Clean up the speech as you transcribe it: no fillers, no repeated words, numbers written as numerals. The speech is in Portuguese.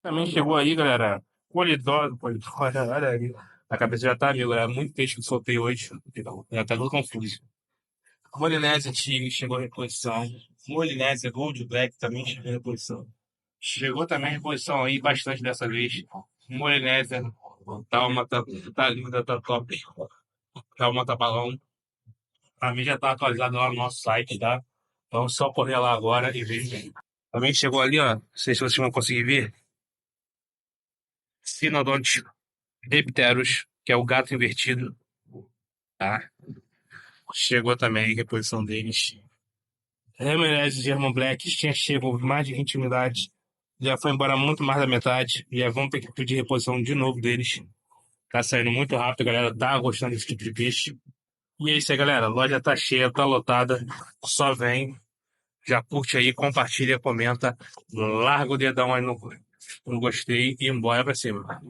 Também chegou aí, galera. Polidoro, polidoro, olha aí. A cabeça já tá mil, galera. Muito peixe que eu soltei hoje. Já tá tudo confuso. Molinésia Tigre chegou a reposição. Molinésia Gold Black também chegou a reposição. Chegou também a reposição aí, bastante dessa vez. Molinésia, Talma, tá linda, tá top. Talma, tá balão. Pra mim já tá atualizado lá no nosso site, tá? Então só correr lá agora e ver. Também chegou ali, ó. Não sei se vocês vão conseguir ver. Sinodonte Dipterus, que é o gato invertido, tá? Chegou também a reposição deles. Remenez e German Black tinha chego mais de 20 unidades. Já foi embora muito mais da metade. Já vamos ter que pedir reposição de novo deles. Tá saindo muito rápido, galera. Tá gostando desse tipo de peixe. E é isso aí, galera. A loja tá cheia, tá lotada. Só vem. Já curte aí, compartilha, comenta. Larga o dedão aí no gostei e embora pra cima.